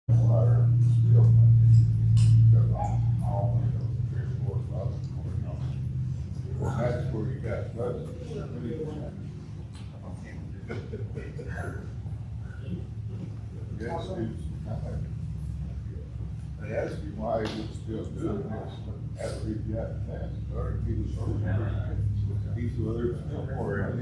Water, still, because all of those three or four brothers, and that's where you got budget. They asked you why he was still doing this after he got that, or he was so. He's still more.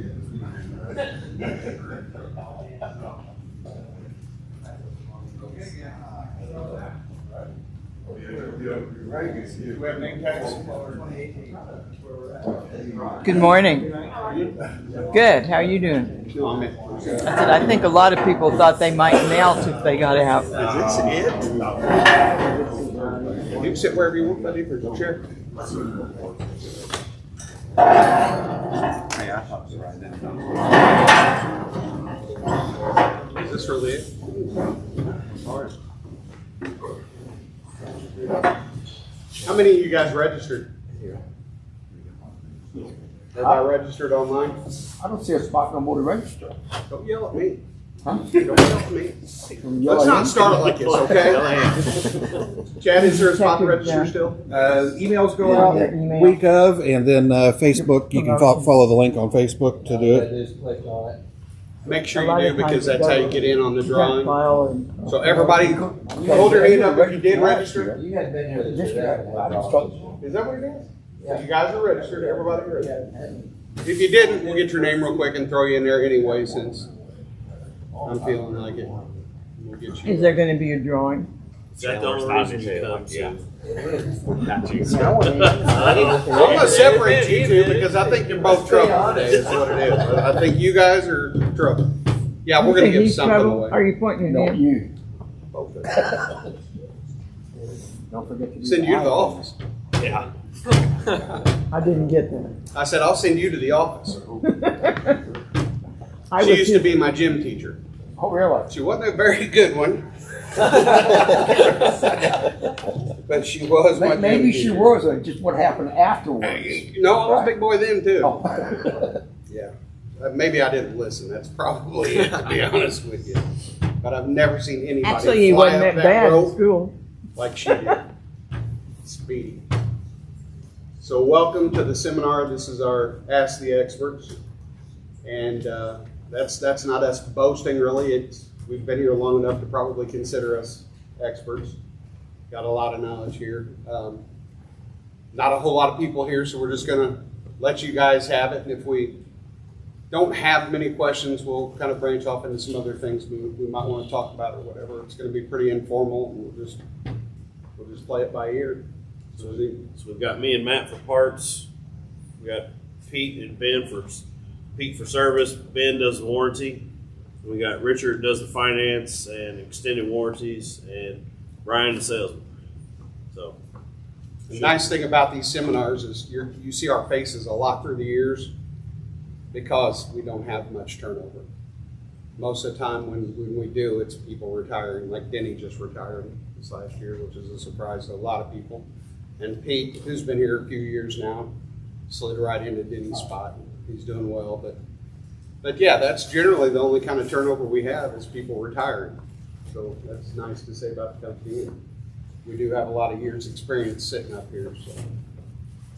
Good morning. Good. How are you doing? I said I think a lot of people thought they might melt if they got out. Is this it? You can sit wherever you want, buddy, for the chair. Hey, I thought so right then. Is this really it? All right. How many of you guys registered? Everybody registered online? I don't see a spot no more to register. Don't yell at me. Huh? Don't yell at me. Let's not start it like this, okay? Chad, is there a spot to register still? Emails go out email. week of, and then Facebook. You can follow the link on Facebook to do it. Just click on it. Make sure A lot you of do, because times that's how it you get in on the You got drawing. file and- So everybody, hold your hand up if you did register. You hadn't been here this This year. Is that what it is? So you guys are registered, everybody registered. If you didn't, we'll get your name real quick and throw you in there anyway, since I'm feeling like it. We'll get Is you. there going to be a drawing? Is that the only reason you come? Yeah. I'm gonna separate you two because I think you're both trouble today, is what it is. I think you guys are trouble. Yeah, we're gonna Okay, give he's something trouble. away. Are you pointing No, at him? you. Both of them. Don't forget to do Send you to the office. Yeah. I didn't get that. I said, I'll send you to the office. I She was used to be my gym teacher. Oh, really? She wasn't a very good one. But she was my gym Maybe she teacher. was, just what happened afterwards. No, I was a big boy then too. Oh. Yeah. Maybe I didn't listen. That's probably it, to be honest with you. But I've never seen anybody Actually, he fly wasn't up that bad at rope school. like she did. Speedy. So welcome to the seminar. This is our Ask the Experts. And that's not us boasting, really. We've been here long enough to probably consider us experts. Got a lot of knowledge here. Not a whole lot of people here, so we're just going to let you guys have it. And if we don't have many questions, we'll kind of branch off into some other things we might want to talk about or whatever. It's going to be pretty informal, and we'll just play it by ear. So we've got me and Matt for parts. We got Pete and Ben for service. Ben does the warranty. We got Richard does the finance and extended warranties, and Brian the salesman. So The nice thing about these seminars is you see our faces a lot through the years because we don't have much turnover. Most of the time when we do, it's people retiring, like Denny just retired this last year, which is a surprise to a lot of people. And Pete, who's been here a few years now, slid right into Denny's spot. He's doing well, but yeah, that's generally the only kind of turnover we have is people retiring. So that's nice to say about the company. We do have a lot of years' experience sitting up here, so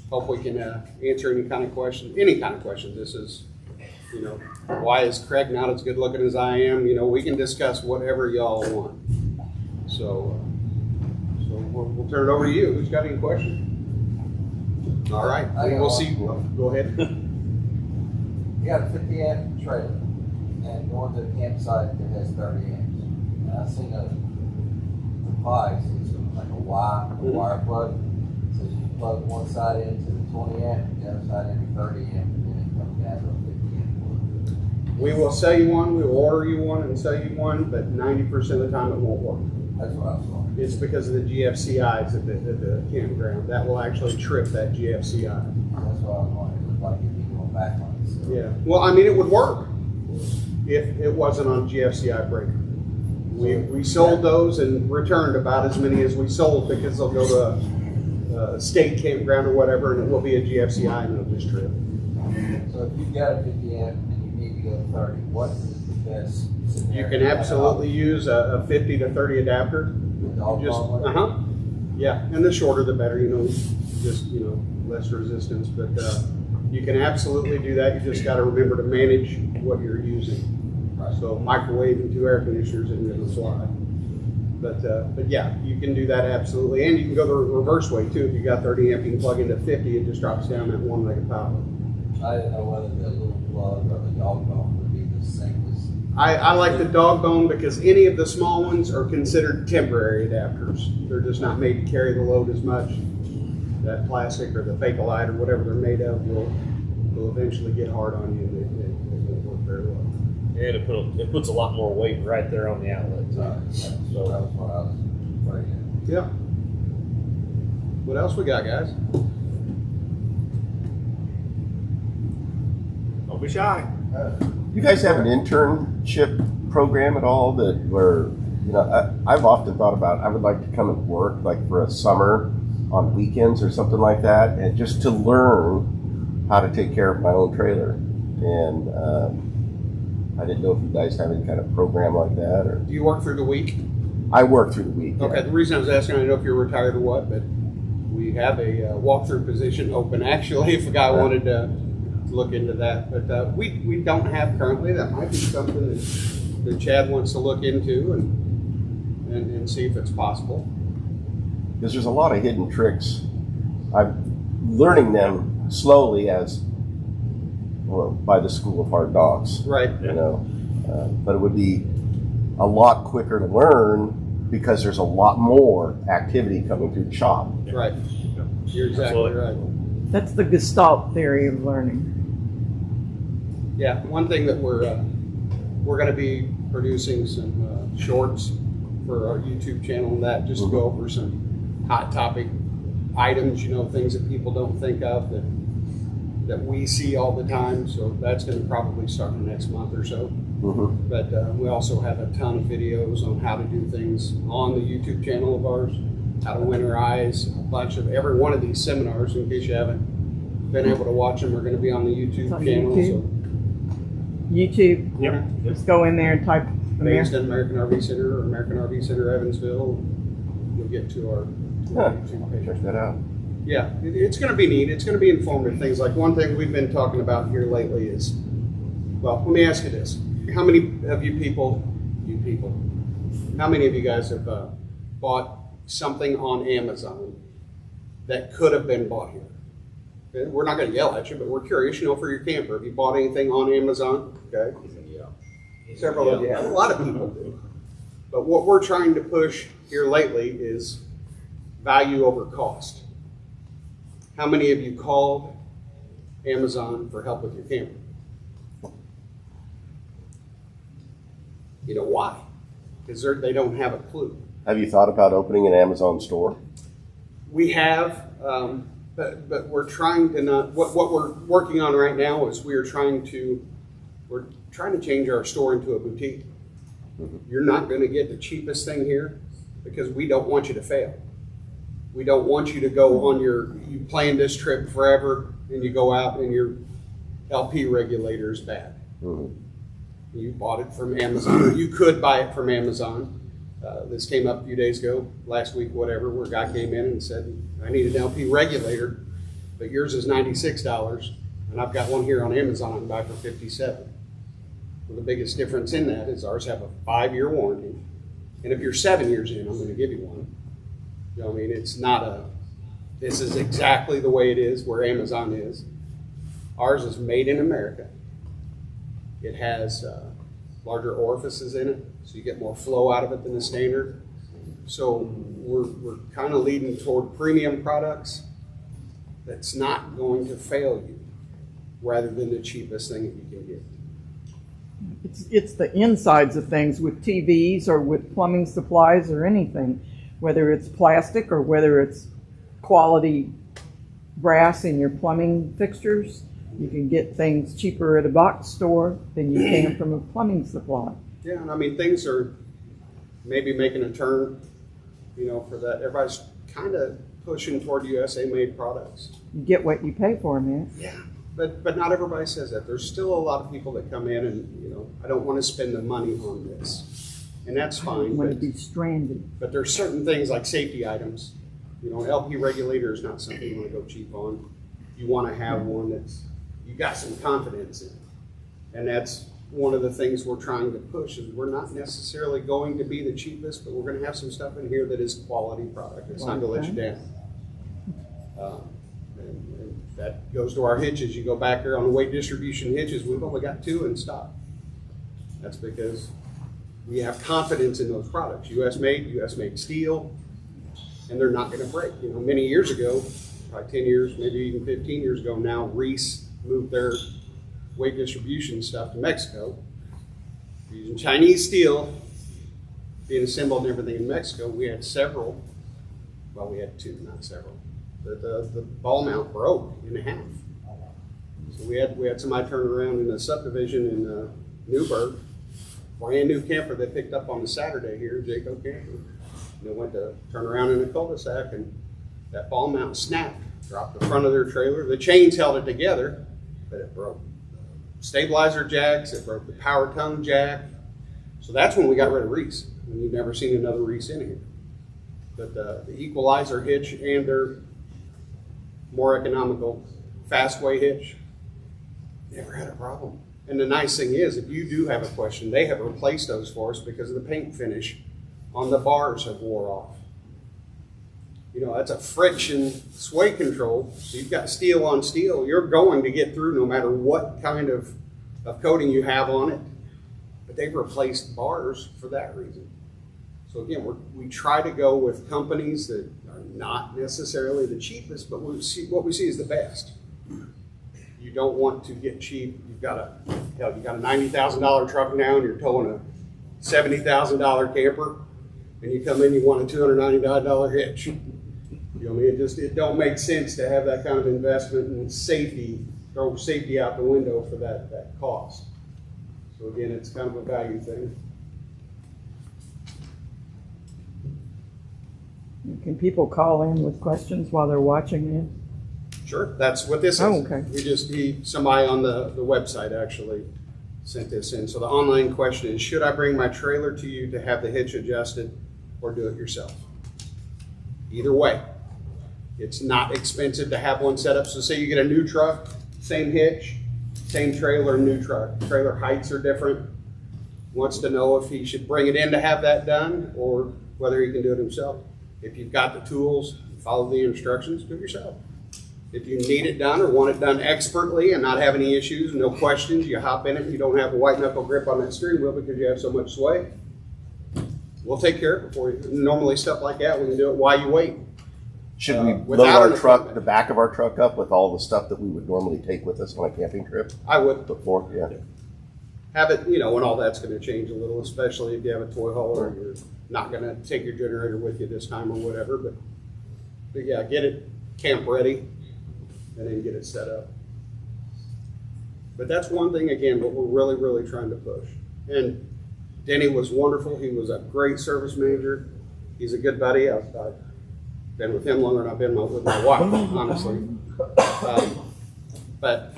hope we can answer any kind of question. This is, why is Craig not as good looking as I am? We can discuss whatever y'all want. So we'll turn it over to you. Who's got any questions? All right, we'll see. Go ahead. You got a 50 amp trailer and going to a campsite that has 30 amps. And I've seen a device, it's like a wire plug. So you plug one side into the 20 amp, the other side into 30 amp, and then it comes down to a 50 amp plug. We will sell you one, we will order you one and sell you one, but 90% of the time it won't work. That's what I saw. It's because of the GFCIs at the campground. That will actually trip that GFCI. That's what I was wondering. It looked like you'd be going back on it. So. Yeah. Well, I mean, it would work if it wasn't on GFCI breaker. We sold those and returned about as many as we sold because they'll go to a state campground or whatever, and it will be a GFCI and it'll just trip. So if you've got a 50 amp and you need to go 30, what is the best sitting You there can and absolutely use a 50 to 30 adapter. the dog Just, bone one. yeah, and the shorter the better, just, less resistance, but, you can absolutely do that. You just gotta remember to manage what you're using. Right. So microwave and 2 air conditioners isn't gonna fly. But yeah, you can do that absolutely. And you can go the reverse way too. If you got 30 amp, you can plug into 50, it just drops down at 1 leg of power. I didn't know whether the little plug or the dog bone would be the same as. I like the dog bone because any of the small ones are considered temporary adapters. They're just not made to carry the load as much. That plastic or the Bakelite or whatever they're made of will eventually get hard on you and it won't work very well. And it puts a lot more weight right there on the outlet. So that was what I was afraid of. Yeah. What else we got, guys? Don't be shy. You guys have an internship program at all that where, I've often thought about, I would like to come and work like for a summer on weekends or something like that, and just to learn how to take care of my own trailer. And I didn't know if you guys have any kind of program like that, or Do you work through the week? I work through the week. yeah. Okay, the reason I was asking, I don't know if you're retired or what, but we have a walkthrough position open actually if a guy wanted to look into that. But we don't have currently. That might be something that Chad wants to look into and see if it's possible. Because there's a lot of hidden tricks. I'm learning them slowly by the school of hard knocks. Right. But it would be a lot quicker to learn because there's a lot more activity coming through the shop. Right. You're exactly Absolutely. right. That's the Gestalt theory of learning. Yeah. One thing that we're going to be producing some shorts for our YouTube channel and that just to go over some hot topic items, things that people don't think of that we see all the time. So that's going to probably start in the next month or so. Mm-hmm. But we also have a ton of videos on how to do things on the YouTube channel of ours, how to winterize a bunch of every one of these seminars. In case you haven't been able to watch them, are going to be on the YouTube It's on channel. YouTube. YouTube. Yep. Just go in there and type So based on American RV Center or American RV Center Evansville, you'll get to our YouTube page. Check that out. Yeah, it's going to be neat. It's going to be informative things. Like one thing we've been talking about here lately is, well, let me ask you this. How many of you people, how many of you guys have bought something on Amazon that could have been bought here? Okay, we're not going to yell at you, but we're curious, for your camper. Have you bought anything on Amazon? Okay. Several of you have. A lot of people do. But what we're trying to push here lately is value over cost. How many of you called Amazon for help with your camper? You know why? Because they don't have a clue. Have you thought about opening an Amazon store? We have, but we're trying to not. What we're working on right now is we're trying to change our store into a boutique. You're not going to get the cheapest thing here because we don't want you to fail. We don't want you to go on you plan this trip forever and you go out and your LP regulator is bad. Mm-hmm. You bought it from Amazon, or you could buy it from Amazon. This came up a few days ago, last week, whatever, where a guy came in and said, I need an LP regulator, but yours is $96, and I've got one here on Amazon I can buy for $57. Well, the biggest difference in that is ours have a 5-year warranty, and if you're 7 years in, I'm going to give you one. It's not this is exactly the way it is where Amazon is. Ours is made in America. It has larger orifices in it, so you get more flow out of it than the standard. So we're kind of leading toward premium products that's not going to fail you, rather than the cheapest thing that you can get. It's the insides of things with TVs or with plumbing supplies or anything, whether it's plastic or whether it's quality brass in your plumbing fixtures. You can get things cheaper at a box store than you can from a plumbing supply. Yeah, and things are maybe making a turn, for that. Everybody's kind of pushing toward USA-made products. You get what you pay for, man. Yeah. but not everybody says that. There's still a lot of people that come in and, you know, I don't want to spend the money on this. And that's I fine. don't want to But, be stranded. but there's certain things like safety items. You know, LP regulator is not something you want to go cheap on. You want to have one that's, you got some confidence in. And that's one of the things we're trying to push is we're not necessarily going to be the cheapest, but we're going to have some stuff in here that is quality product. It's not going to let you down. And that goes to our hitches. You go back here on the weight distribution hitches, we've only got 2 in stock. That's because we have confidence in those products. US made steel, and they're not going to break. You know, many years ago, probably 10 years, maybe even 15 years ago now, Reese moved their weight distribution stuff to Mexico. Using Chinese steel, being assembled and everything in Mexico, we had several, well, we had 2, not several. The ball mount broke in half. So we had somebody turn around in a subdivision in Newburgh, brand new camper they picked up on the Saturday here, Jayco camper. And they went to turn around in a cul-de-sac and that ball mount snapped, dropped the front of their trailer. The chains held it together, but it broke. Stabilizer jacks, it broke the power tongue jack. So that's when we got rid of Reese. And you've never seen another Reese in here. But the equalizer hitch and their more economical Fastway hitch, never had a problem. And the nice thing is, if you do have a question, they have replaced those for us because of the paint finish on the bars have wore off. You know, that's a friction sway control. So you've got steel on steel. You're going to get through no matter what kind of coating you have on it. But they've replaced bars for that reason. So again, we try to go with companies that are not necessarily the cheapest, but what we see is the best. You don't want to get cheap. You've got a $90,000 truck now and you're towing a $70,000 camper, and you come in, you want a $299 hitch. You know what I mean? It don't make sense to have that kind of investment in safety, throw safety out the window for that cost. So again, it's kind of a value thing. Can people call in with questions while they're watching it? Sure, that's what this is. Oh, okay. Somebody on the website actually sent this in. So the online question is, should I bring my trailer to you to have the hitch adjusted or do it yourself? Either way, it's not expensive to have one set up. So say you get a new truck, same hitch, same trailer, new truck. Trailer heights are different. Wants to know if he should bring it in to have that done or whether he can do it himself. If you've got the tools, follow the instructions, do it yourself. If you need it done or want it done expertly and not have any issues, no questions, you hop in it and you don't have a white knuckle grip on that steering wheel because you have so much sway, we'll take care of it for you. Normally stuff like that, we can do it while you wait. Should we load without our an truck, equipment. the back of our truck up with all the stuff that we would normally take with us on a camping trip I would before? Yeah. have it, you know, and all that's going to change a little, especially if you have a toy hauler and you're not going to take your generator with you this time or whatever. But yeah, get it camp ready and then get it set up. But that's one thing, again, what we're really, really trying to push. And Denny was wonderful. He was a great service manager. He's a good buddy. I've been with him longer than I've been with my wife, honestly. But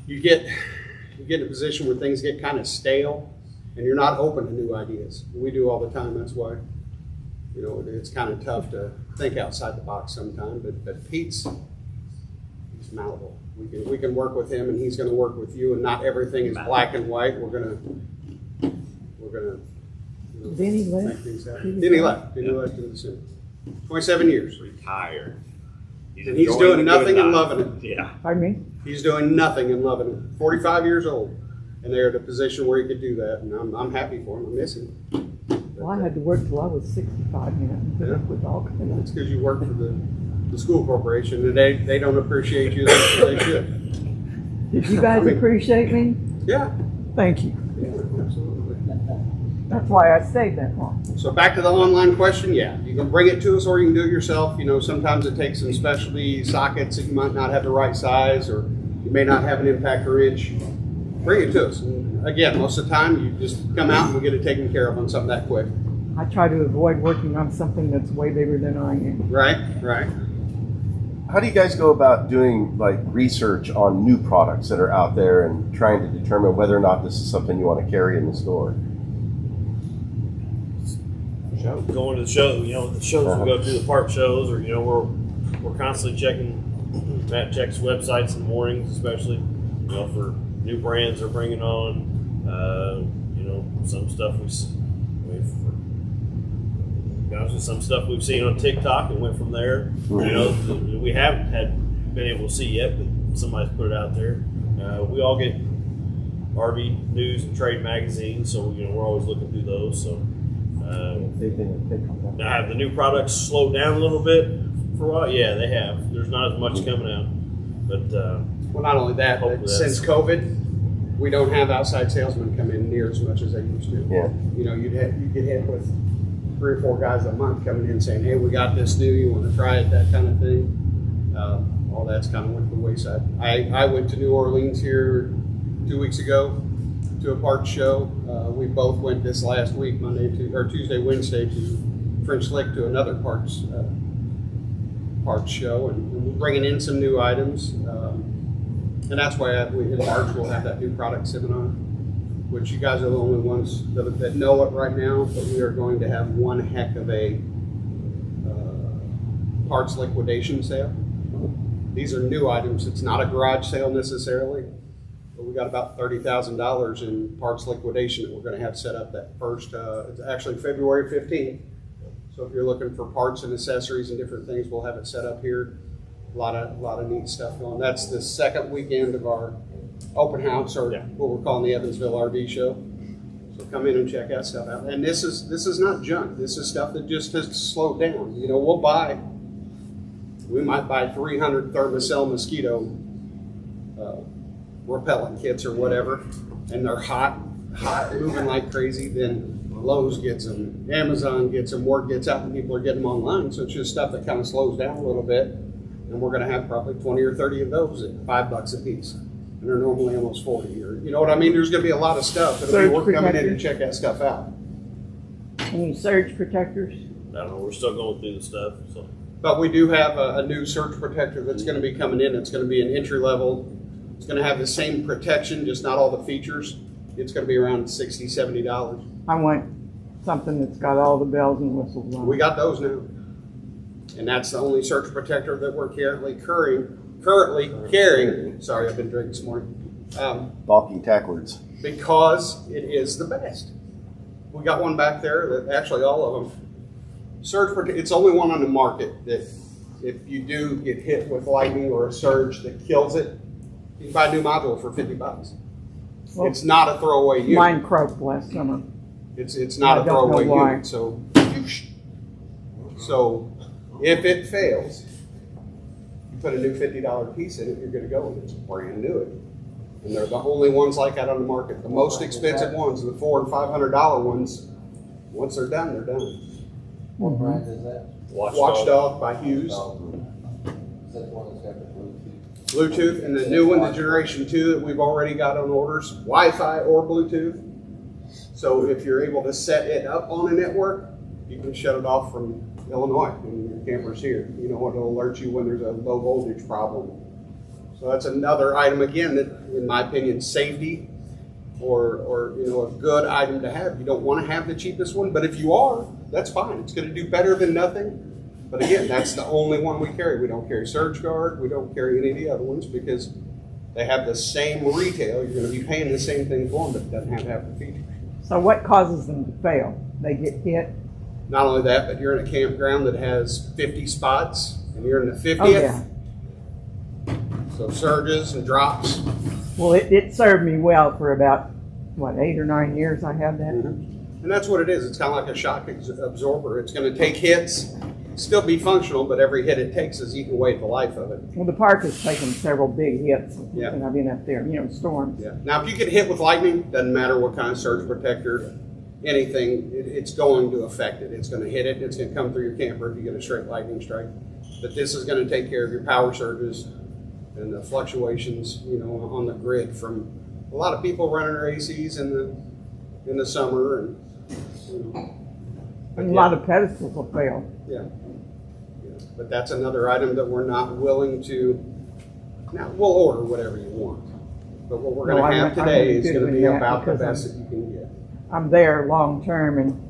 you get in a position where things get kind of stale and you're not open to new ideas. We do all the time. That's why, you know, it's kind of tough to think outside the box sometimes. But Pete's malleable. We can work with him and he's going to work with you, and not everything is black and white. We're gonna you know, Denny left? make things happen. Denny left in December. 27 years. Retired. And he's enjoying doing the good nothing and life. loving it. Yeah. Pardon me? He's doing nothing and loving it. 45 years old, and they're at a position where he could do that, and I'm happy for him. I miss him. Well, I had to work till I was 65, man, and put up with all kinds of. It's because you work for the school corporation, and they don't appreciate you as they should. Did you guys appreciate me? Yeah. Thank you. Yeah, absolutely. That's why I stayed that long. So back to the online question, yeah, you can bring it to us or you can do it yourself. You know, sometimes it takes some specialty sockets that you might not have the right size, or you may not have an impact wrench. Bring it to us. And again, most of the time you just come out and we get it taken care of on something that quick. I try to avoid working on something that's way bigger than I am. Right, right. how do you guys go about doing like research on new products that are out there and trying to determine whether or not this is something you want to carry in the store? Going to the show, the shows we go to, the park shows, or we're constantly checking. Matt checks websites in the mornings, especially for new brands they're bringing on. Some stuff some stuff we've seen on TikTok and went from there. We haven't been able to see yet, but somebody's put it out there. We all get RV news and trade magazines, so we're always looking through those. So now, have the new products slowed down a little bit for a while? Yeah, they have. There's not as much coming out, but Well, not only that, but hopefully since COVID, we don't have outside salesmen come in near as much as they used to. Yeah. You'd get hit with 3 or 4 guys a month coming in saying, "Hey, we got this new. You want to try it?" That kind of thing. All that's kind of went to the wayside. I went to New Orleans here 2 weeks ago to a parts show. We both went this last week, Tuesday, Wednesday, to French Lick to another parts show, and we're bringing in some new items. And that's why in March we'll have that new product seminar, which you guys are the only ones that know it right now, but we are going to have one heck of a parts liquidation sale. These are new items. It's not a garage sale necessarily, but we got about $30,000 in parts liquidation that we're going to have set up that first, it's actually February 15th. So if you're looking for parts and accessories and different things, we'll have it set up here. A lot of neat stuff going. That's the second weekend of our open house, or what we're calling the Evansville RV show. So come in and check that stuff out. And this is not junk. This is stuff that just has slowed down. We might buy 300 Thermacell mosquito repellent kits or whatever, and they're hot, moving like crazy. Then Lowe's gets them, Amazon gets them, word gets out, and people are getting them online. So it's just stuff that kind of slows down a little bit. And we're going to have probably 20 or 30 of those at $5 a piece. And they're normally almost 40. Or you know what I mean? There's going to be a lot of stuff. It'll be worth coming in and check that stuff out. Any surge protectors? I don't know. We're still going through the stuff. So. But we do have a new surge protector that's going to be coming in. It's going to be an entry level. It's going to have the same protection, just not all the features. It's going to be around $60, $70. I want something that's got all the bells and whistles on We it. got those now. And that's the only surge protector that we're currently carrying. Sorry, I've been drinking this morning. Balking tackwards. Because it is the best. We got one back there that actually all of them. It's only one on the market that if you do get hit with lightning or a surge that kills it, you can buy a new module for $50. Well, it's not a throwaway unit. Mine croaked last summer. It's not I a don't know throwaway why. unit. So if it fails, you put a new $50 piece in it, you're good to go, and it's brand new. And they're the only ones like that on the market. The most expensive ones, the $400 and $500 ones, once they're done, they're done. What brand is that? Watchdog by Hughes. Is that the one that's got the Bluetooth? Bluetooth, and the new one, the Generation 2 that we've already got on orders, Wi-Fi or Bluetooth. So if you're able to set it up on a network, you can shut it off from Illinois and your camper's here. It'll alert you when there's a low voltage problem. So that's another item, again, that, in my opinion, safety or a good item to have. You don't want to have the cheapest one, but if you are, that's fine. It's going to do better than nothing. But again, that's the only one we carry. We don't carry Surge Guard. We don't carry any of the other ones because they have the same retail. You're going to be paying the same thing for them, but it doesn't have half the features. So what causes them to fail? They get hit? Not only that, but you're in a campground that has 50 spots, and you're in the 50th. Oh, yeah. So surges and drops. Well, it served me well for about, 8 or 9 years I had that. And that's what it is. It's kind of like a shock absorber. It's going to take hits, still be functional, but every hit it takes is eating away at the life of it. Well, the park has taken several big hits, Yeah. and I've been up there, storms. Yeah. Now, if you get hit with lightning, doesn't matter what kind of surge protector, anything, it's going to affect it. It's going to hit it. It's going to come through your camper if you get a straight lightning strike. But this is going to take care of your power surges and the fluctuations, on the grid from a lot of people running their ACs in the summer and And a lot of pedestals will fail. yeah. But that's another item that we're not willing to, now, we'll order whatever you want. But what we're No, gonna I'm have not- today I'm is gonna doing be that about the because best that you can get. I'm there long-term and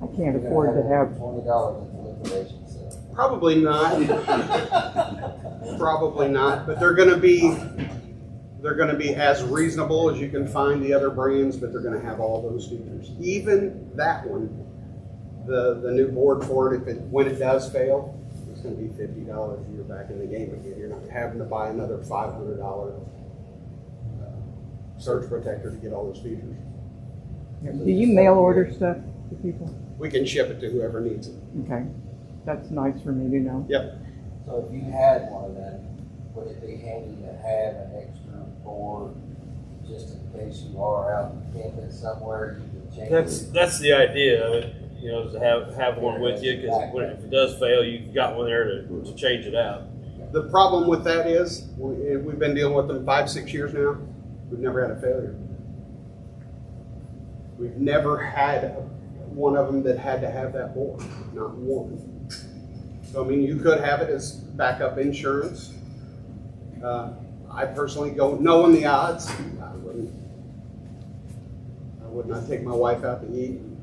I can't afford to have, $20 at the liquidation sale. Probably not. Probably not, but they're gonna be as reasonable as you can find the other brands, but they're gonna have all those features. Even that one, the new board for it, when it does fail, it's gonna be $50. You're back in the game again. You're not having to buy another $500 surge protector to get all those features. do you mail order stuff to people? We can ship it to whoever needs it. Okay, that's nice for me to know. Yep. So if you had one of them, would it be handy to have an extra board just in case you are out camping somewhere, you can change it? That's the idea of it, you know, is to have one with you, because if it does fail, you've got one there to change it out. The problem with that is, we've been dealing with them 5-6 years now. We've never had a failure. We've never had one of them that had to have that board, not one. So, I mean, you could have it as backup insurance. I personally don't knowing the odds. I would not take my wife out to eat and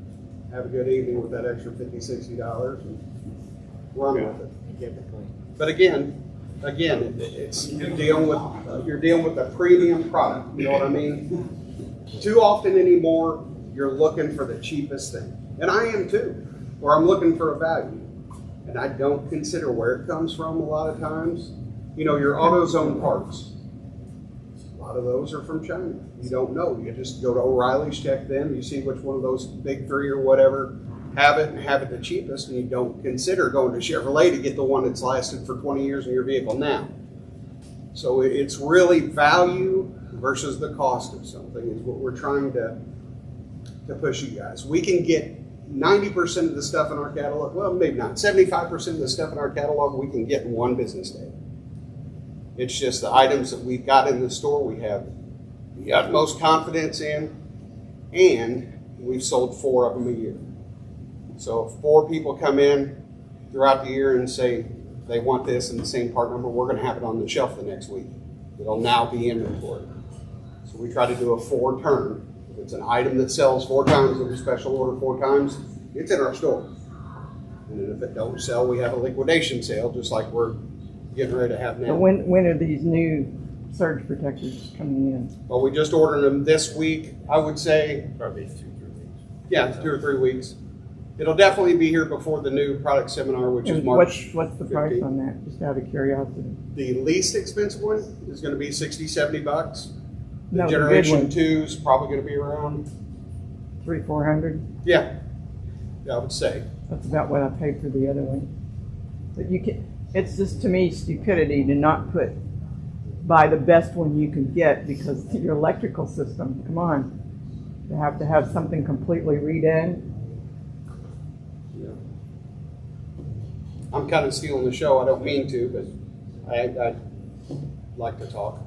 have a good evening with that extra $50, $60 and run with it. But again, it's you're dealing with a premium product. You know what I mean? Too often anymore, you're looking for the cheapest thing, and I am too, or I'm looking for a value, and I don't consider where it comes from a lot of times. You know, your AutoZone parts. A lot of those are from China. You don't know. You just go to O'Reilly's, check them. You see which one of those big three or whatever have it the cheapest, and you don't consider going to Chevrolet to get the one that's lasted for 20 years in your vehicle now. So it's really value versus the cost of something is what we're trying to push you guys. We can get 90% of the stuff in our catalog, well, maybe not, 75% of the stuff in our catalog we can get in one business day. It's just the items that we've got in the store we have the utmost confidence in, and we've sold 4 of them a year. So if 4 people come in throughout the year and say they want this and the same part number, we're going to have it on the shelf the next week. It'll now be inventory. So we try to do a 4 turn. If it's an item that sells 4 times, if we special order 4 times, it's in our store. And then if it don't sell, we have a liquidation sale, just like we're getting ready to have now. So when are these new surge protectors coming in? Well, we just ordered them this week. I would say, Probably 2-3 weeks. yeah, 2 or 3 weeks. It'll definitely be here before the new product seminar, which is And March. what's the price 15th. on that, just out of curiosity? The least expensive one is going to be $60-$70. The No, the big Generation one. 2 is probably going to be around, 300-400? yeah, I would say. That's about what I paid for the other one. But you can, it's just to me stupidity to not buy the best one you can get, because your electrical system, come on. You have to have something completely redone. Yeah. I'm kind of stealing the show. I don't mean to, but I like to talk.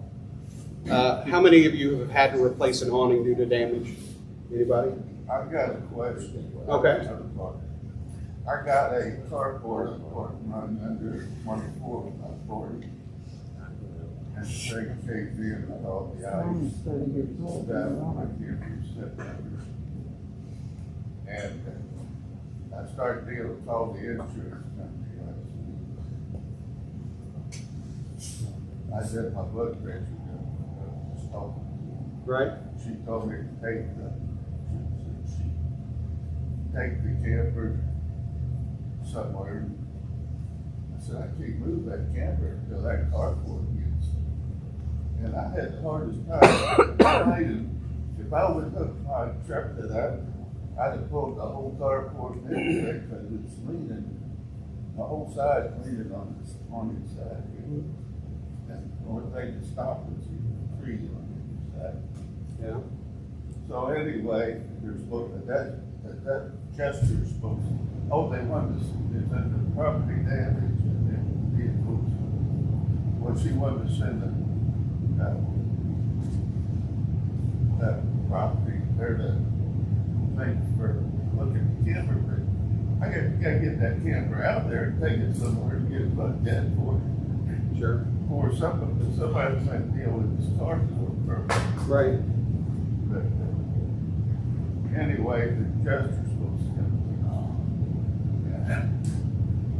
How many of you have had to replace an awning due to damage? Anybody? I've got a question. Okay. I got a carport running under 24 by 40. And the thing caved in with all the I'm ice. 30 years old. That I can't be separated. And I started dealing with all the insurance companies. I did my blood pressure. Right? She told me to take the camper somewhere. I said, I can't move that camper until that carport gets. And I had the hardest time. If I would have hooked my truck to that, I'd have pulled the whole carport in there because it's leaning, the whole side leaning on its side. And the only thing to stop is the trees on the side. Yeah. So anyway, there's that Chester's supposed to, they wanted to, it's under property damage and then vehicles. Well, she wanted to send that property there to think for looking at the camera, but gotta get that camper out there and take it somewhere and get it looked at Sure. for somebody's might deal with this car for. Right. But anyway, the adjuster's supposed to come.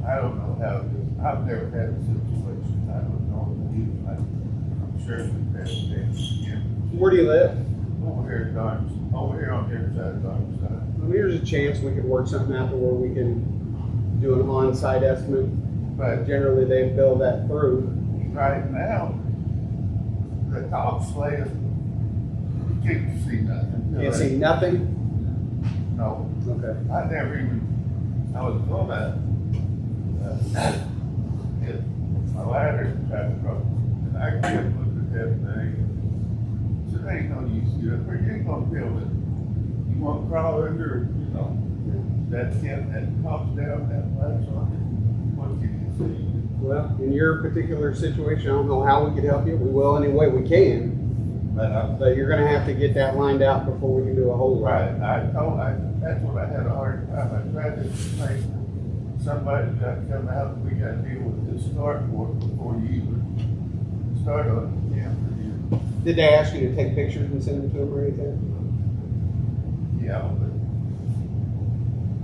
I don't know how it is. I've never had a situation. I don't know what to do. I'm sure we've had things again. Where do you live? Over here at Darnes, over here on the other side of Darnes. Well, here's a chance we could work something out to where we can do an on-site estimate. But Generally, they bill that through. right now, the top slab, you can't see nothing. You see nothing? No, Okay. I never even, I was gonna, hit my ladder back across, and I can't look at that thing. So there ain't no use to it, but you ain't gonna build it. You wanna crawl under, you know, that pops down, that latch on it, what can you see? Well, in your particular situation, I don't know how we could help you. We will any way we can. But you're gonna have to get that lined out before we can do a whole lot. Right, that's what I had a hard time, I tried to explain, somebody's got to come out, and we got to deal with this start work before you even start on the camper. Did they ask you to take pictures and send them to them or anything? Yeah, but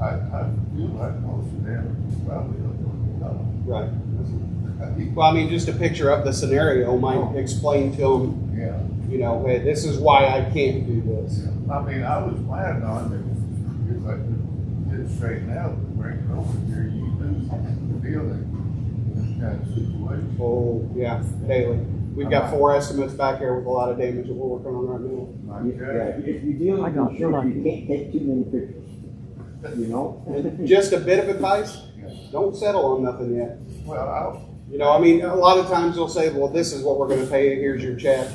I feel like most of them probably don't know. Right. Well, I mean, just a picture of the scenario might explain to them, Yeah, you know, hey, this is why I can't do this. I mean, I was planning on it, if I could get it straightened out and bring it over here, you lose the building, kind of situation. Oh, yeah, daily. We've got 4 estimates back here with a lot of damage that we're working on right now. Okay. If you deal I with got insurance, lucky. you can't take too many pictures, you know? And just a bit of advice, don't settle on nothing yet. Well, You know, I mean, a lot of times they'll say, well, this is what we're gonna pay you, here's your check.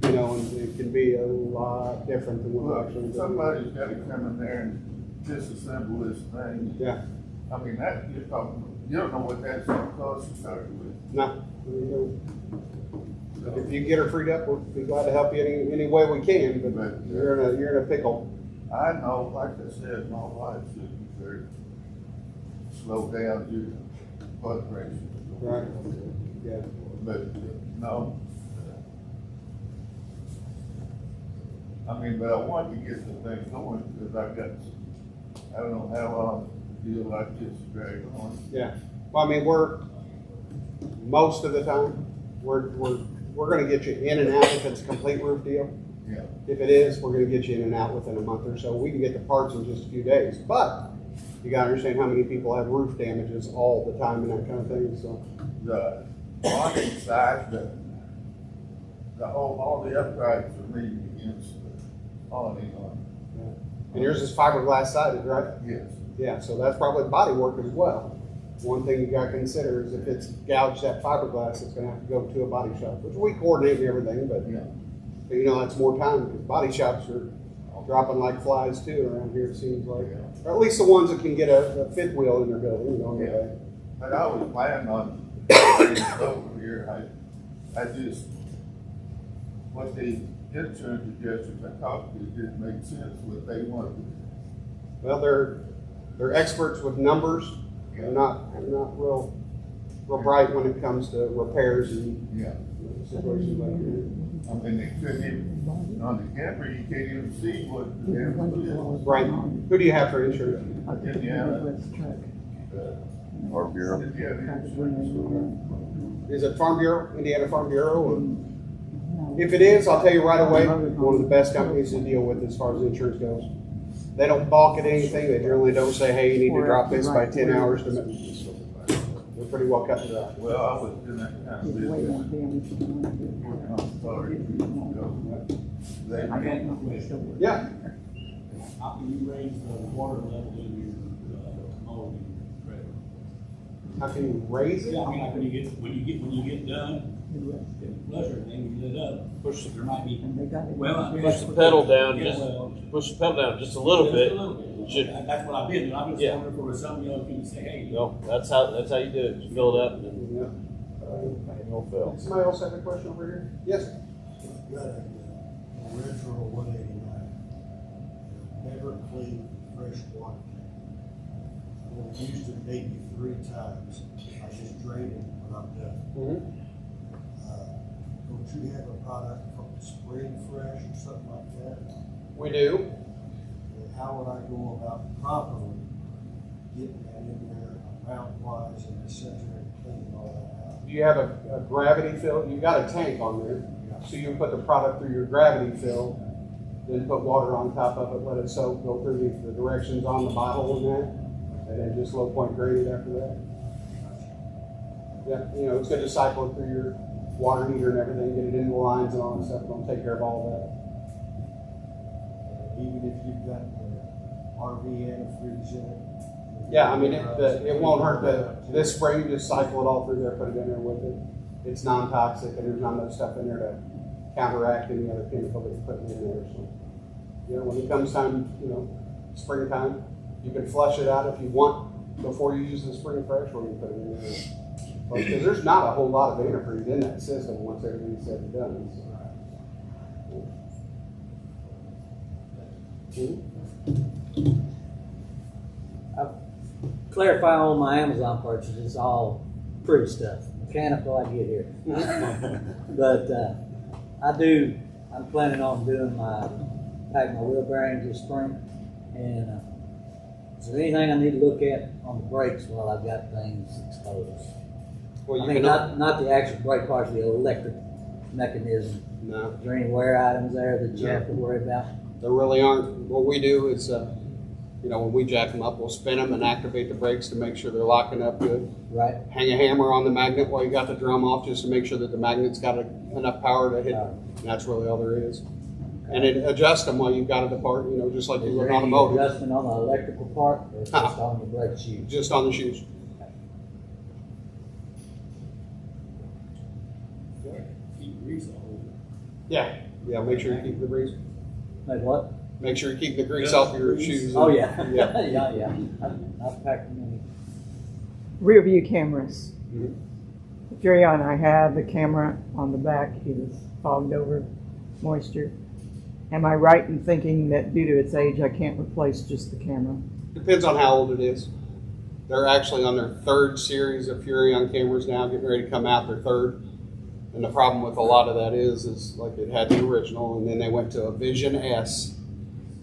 You know, and it can be a lot different than what we're actually look, doing. somebody's got to come in there and disassemble this thing. Yeah, I mean, that, you're talking, you don't know what that's gonna cost to start with. no. If you get her freed up, we'll be glad to help you any way we can, but you're in a pickle. I know, like I said, my wife should be very slow down your blood pressure. Right. Yeah. But, no. I mean, but I want to get the thing going, because I've got, I don't know how long the deal like this drag on. Yeah. Well, I mean, most of the time, we're gonna get you in and out if it's a complete roof deal. Yeah. If it is, we're gonna get you in and out within a month or so. We can get the parts in just a few days, but you gotta understand how many people have roof damages all the time and that kind of thing, so. The awning side, all the uprights are leaning against the awning on. And yours is fiberglass sided, right? Yes. Yeah, so that's probably body work as well. One thing you gotta consider is if it's gouged that fiberglass, it's gonna have to go to a body shop, which we coordinate and everything, but Yeah. you know, that's more time because body shops are dropping like flies too around here, it seems like. Or at least the ones that can get a fifth wheel in their building, you know. Yeah. But I was planning on bringing it over here. I just, what the insurance adjusters I talked to didn't make sense what they wanted. Well, they're experts with numbers. They're not real bright when it comes to repairs and Yeah. situations like that. I mean, they couldn't even, on the camper, you can't even see what the damage is. Right. Who do you have for insurance? Or Bureau. Indiana insurance. Is it Farm Bureau, Indiana Farm Bureau? Or? If it is, I'll tell you right away, one of the best companies to deal with as far as insurance goes. They don't balk at anything. They generally don't say, hey, you need to drop this by 10 hours to make. They're pretty well cut to that. Well, I was in that kind of business. Working on authority. They, Yeah. How can you raise the water level in your mowing trailer? How can you raise it? Yeah, I mean, like when you get done, and flush everything, you lit up, there might be, well, I mean. Push the pedal down, Yeah, just well, push the pedal down just a little just bit. a little bit. Should- That's what I've been doing. I'm just Yeah. wondering if there was something, you know, if you say, hey. No, that's how you do it. Just fill it up and then it'll fill. Somebody else have a question over here? Yes. Got a retro 189, never clean fresh water tank. Well, we used it maybe 3 times. I just drain it when I'm done. Mhm. Don't you have a product called Spring Fresh or something like that? We do. And how would I go about properly getting that in there amount wise in the center and cleaning all that out? You have a gravity fill, you got a tank on there, so you put the product through your gravity fill, then put water on top of it, let it soak, go through the directions on the bottle and that, and then just low point grade it after that. Yeah, you know, it's good to cycle it through your water heater and everything, get it in the lines and all that stuff, it'll take care of all Even if you've got the RV antifreeze in it? that. Yeah, I mean, it won't hurt this spray, you just cycle it all through there, put it in there with it. It's non-toxic and there's not much stuff in there to counteract any other chemical that you're putting in there, so. You know, when it comes time, you know, springtime, you can flush it out if you want before you use the Spring Fresh, or you put it in there. Because there's not a whole lot of antifreeze in that system once everything's said and done. Clarify on my Amazon purchases, all pretty stuff. Mechanical, I get here. But I'm planning on doing pack my wheel bearings this spring. And is there anything I need to look at on the brakes while I've got things exposed? Well, I mean, not the actual brake parts, the electric mechanism. No. Is there any wear items there that you have to worry about? There really aren't. What we do is, you know, when we jack them up, we'll spin them and activate the brakes to make sure they're locking up good. Right. Hang a hammer on the magnet while you got the drum off just to make sure that the magnet's got enough power to hit. And that's really all there is. And then adjust them while you've got it apart, you know, just like you would on a motor. Adjustment on the electrical part or just on the brake shoes? Just on the shoes. Keep grease on. Yeah. Yeah, make sure you keep the grease. Like what? Make sure you keep the grease off your shoes. Oh, yeah. Yeah. yeah. I've packed them Rear view cameras. Mhm. The Furion I have, the camera on the back is fogged over moisture. Am I right in thinking that due to its age, I can't replace just the camera? Depends on how old it is. They're actually on their 3rd series of Furion cameras now, getting ready to come out, their 3rd. And the problem with a lot of that is like it had the original, and then they went to a Vision S.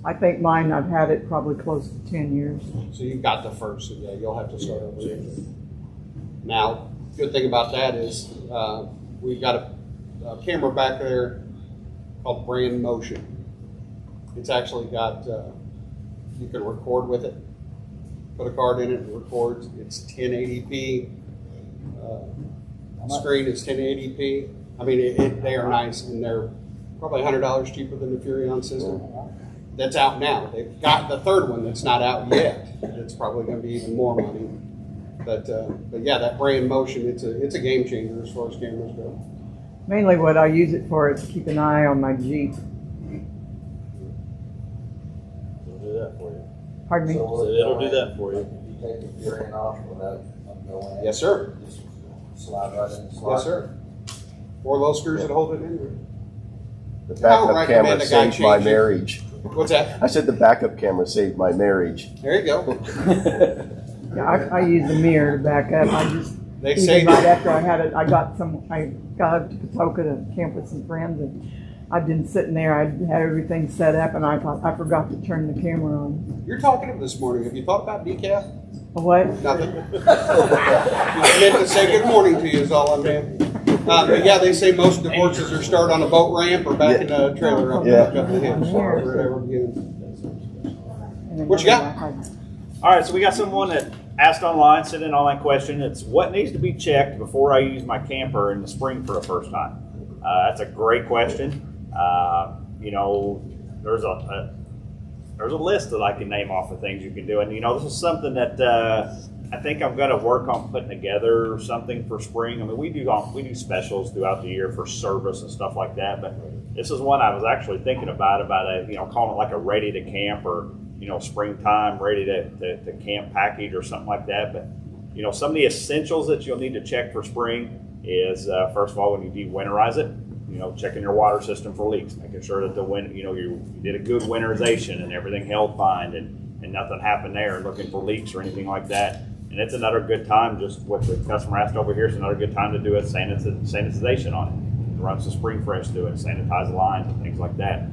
I think mine, I've had it probably close to 10 years. So you've got the 1st, so yeah, you'll have to start over. Now, good thing about that is we've got a camera back there called Brand Motion. It's actually got, you can record with it. Put a card in it, it records. It's 1080p. Screen is 1080p. I mean, they are nice, and they're probably $100 cheaper than the Furion system. That's out now. They've got the 3rd one that's not out yet. It's probably going to be even more money. But yeah, that Brand Motion, it's a game changer as far as cameras go. Mainly what I use it for is to keep an eye on my Jeep. It'll do that for you. Pardon me? So it'll do that for you. You take the Furion off without going in? Yes, sir. Just slide right in the slide? Yes, sir. 4 low screws that hold it in there. The I don't backup recommend camera a guy saved my change it. marriage. What's that? I said the backup camera saved my marriage. There you go. Yeah, I use the mirror to back up. I just, They even say right that. after I had it, I got up to Patoka to camp with some friends, and I'd been sitting there, I had everything set up, and I thought, I forgot to turn the camera on. You're talkative this morning. Have you thought about decaf? What? Nothing. Just meant to say good morning to you is all I'm doing. But yeah, they say most divorces are start on a boat ramp or back in a trailer up Yeah. up the hill. So wherever it ever begins. And then What you got? All right, so we got someone that asked online, sent in online question. It's what needs to be checked before I use my camper in the spring for the first time? That's a great question. You know, there's a list that I can name off of things you can do, and you know, this is something that I think I'm going to work on putting together something for spring. I mean, we do specials throughout the year for service and stuff like that, but this is one I was actually thinking about a, you know, calling it like a ready to camp or, you know, springtime ready to camp package or something like that. But, you know, some of the essentials that you'll need to check for spring is, first of all, when you de-winterize it, you know, checking your water system for leaks, making sure that you did a good winterization and everything held fine, and and nothing happened there, looking for leaks or anything like that. And it's another good time, just what the customer asked over here, it's another good time to do a sanitization on it. Run some Spring Fresh through it, sanitize the lines and things like that.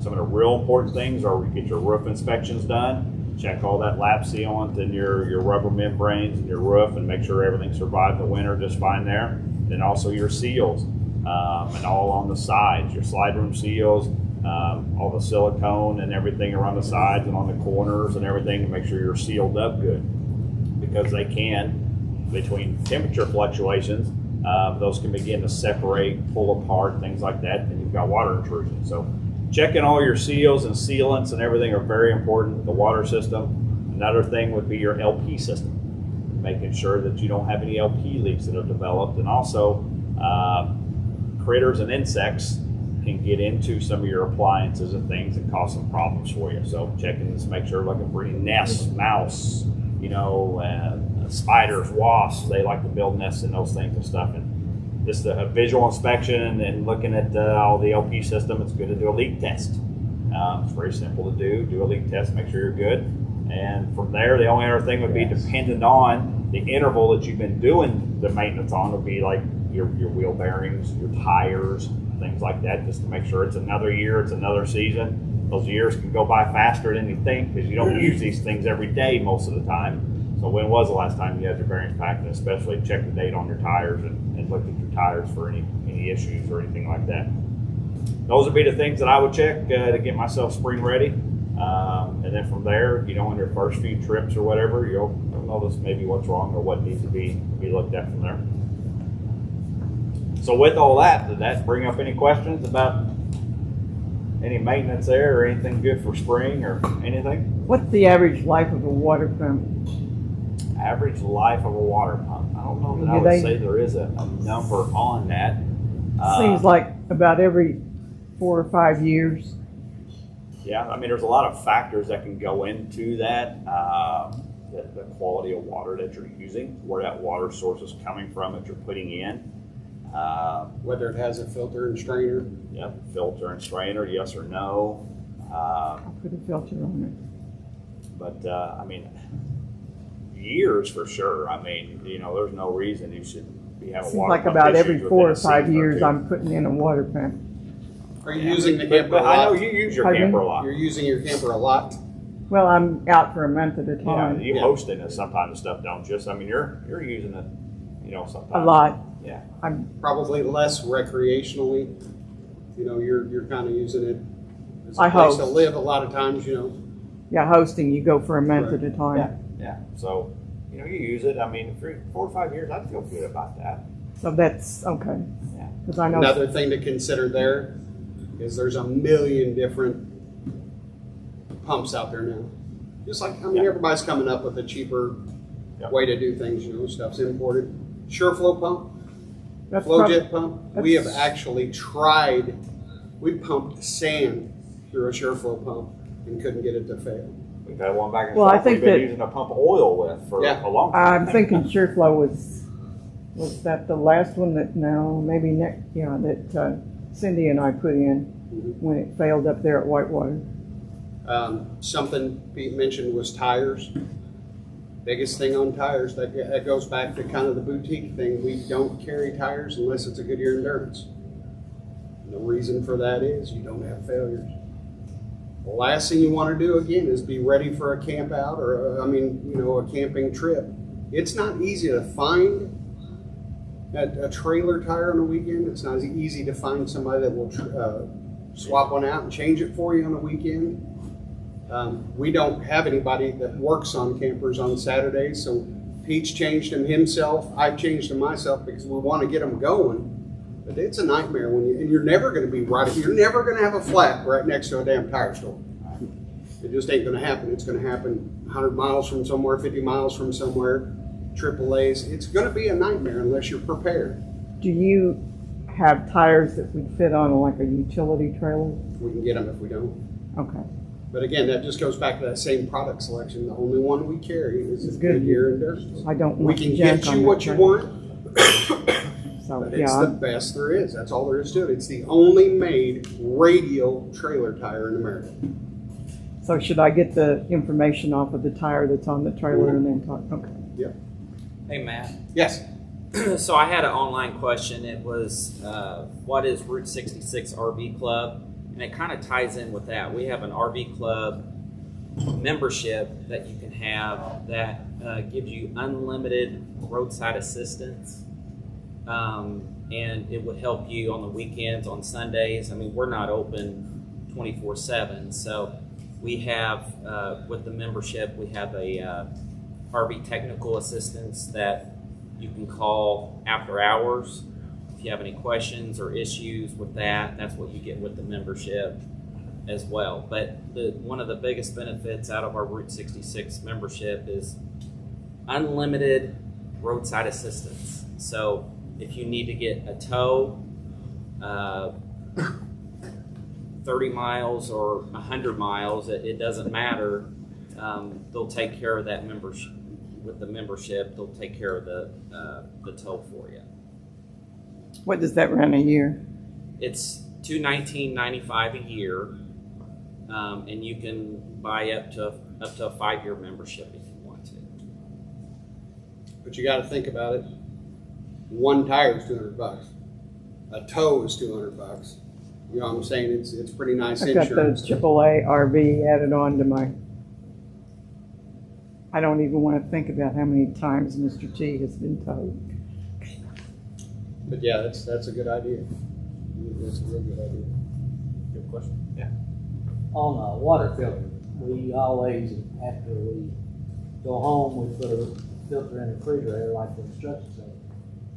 Some of the real important things are you get your roof inspections done, check all that lap sealant and your rubber membranes and your roof and make sure everything survived the winter just fine there. Then also your seals, and all on the sides, your slide room seals, all the silicone and everything around the sides and on the corners and everything to make sure you're sealed up good. Because they can, between temperature fluctuations, those can begin to separate, pull apart, things like that, and you've got water intrusion. So checking all your seals and sealants and everything are very important. The water system. Another thing would be your LP system, making sure that you don't have any LP leaks that have developed. And also, critters and insects can get into some of your appliances and things and cause some problems for you. So checking this, make sure looking for any nests, mouse, spiders, wasps, they like to build nests in those things and stuff. And just a visual inspection and looking at all the LP system, it's good to do a leak test. It's very simple to do a leak test, make sure you're good. And from there, the only other thing would be dependent on the interval that you've been doing the maintenance on would be like your wheel bearings, your tires, things like that, just to make sure it's another year, it's another season. Those years can go by faster than you think because you don't use these things every day most of the time. So when was the last time you had your bearings packed, and especially check the date on your tires and look at your tires for any issues or anything like that. Those would be the things that I would check to get myself spring ready. And then from there, in your first few trips or whatever, you'll notice maybe what's wrong or what needs to be looked at from there. So with all that, did that bring up any questions about any maintenance there or anything good for spring or anything? What's the average life of a water pump? Average life of a water pump. I don't know that I would say there is a number on that. Seems like about every 4 or 5 years. Yeah, I mean, there's a lot of factors that can go into that. The quality of water that you're using, where that water source is coming from that you're putting in. Whether it has a filter and strainer. Yep, filter and strainer, yes or no. I'll put a filter on But, I mean, years for sure. I mean, there's no reason you should be it. having Seems water like pump about issues every within 4 a or 5 season years two. I'm putting in a water pump. Are you using the But camper a I know lot? you use your Pardon me? camper a lot. You're using your camper a lot? Well, I'm out for a month at a Yeah, time. you host it and sometimes stuff, don't you? So, I mean, you're using it, sometimes. A lot. Yeah. I'm Probably less recreationally. You're kind of using it as I a place host. to live a lot of times, hosting. You go for a month Right. at a time. Yeah. So, you use it. I mean, for 4 or 5 years, I'd feel good about that. So that's okay. Yeah. Because I know Another thing to consider there is there's a million different pumps out there now. Just like, everybody's coming up with a cheaper way to do things, stuff's imported. SureFlow pump, that's FlowJet pump. We have that's- actually we pumped sand through a SureFlow pump and couldn't get it to fail. We've had one back in Well, I stock think we've been that- using a pump of oil with for Yeah. a long time. I'm thinking SureFlow was that the last one that maybe next, that Cindy and I put in when it failed up there at Whitewater. Something Pete mentioned was tires. Biggest thing on tires, that goes back to kind of the boutique thing. We don't carry tires unless it's a Goodyear Endurance. And the reason for that is you don't have failures. The last thing you want to do again is be ready for a camp out or a camping trip. It's not easy to find a trailer tire on a weekend. It's not easy to find somebody that will swap one out and change it for you on a weekend. We don't have anybody that works on campers on Saturdays, so Pete's changed them himself. I've changed them myself because we want to get them going. But it's a nightmare and you're never going to be you're never going to have a flat right next to a damn tire store. It just ain't going to happen. It's going to happen 100 miles from somewhere, 50 miles from somewhere, AAA's. It's going to be a nightmare unless you're prepared. Do you have tires that would fit on like a utility trailer? We can get them if we don't. Okay. But again, that just goes back to that same product selection. The only one we carry is It's a good. Goodyear Endurance. I don't We want can junk get on you that what you trailer. want, So but it's the best there is. That's all there is to it. It's the only made radial trailer tire in America. So should I get the information off of the tire that's on the trailer and then talk? Okay. Hey, Matt. Yes. So I had an online question. It was, what is Route 66 RV Club? And it kind of ties in with that. We have an RV Club membership that you can have that gives you unlimited roadside assistance. And it would help you on the weekends, on Sundays. I mean, we're not open 24/7. So we have, with the membership, we have a RV technical assistance that you can call after hours. If you have any questions or issues with that, that's what you get with the membership as well. But one of the biggest benefits out of our Route 66 membership is unlimited roadside assistance. So if you need to get a tow, 30 miles or 100 miles, it doesn't matter. They'll take care of that membership. With the membership, they'll take care of the tow for you. What does that run a year? It's $219.95 a year, and you can buy up to a 5-year membership if you want to. But you got to think about it. One tire is $200. A tow is $200. You know what I'm saying? It's pretty nice I've got the insurance. AAA RV added on to my. I don't even want to think about how many times Mr. T has been towed. But yeah, that's a good idea. That's a real good idea. Good question. Yeah. On a water filter, we always, after we go home, we put a filter in the refrigerator like the instructions say.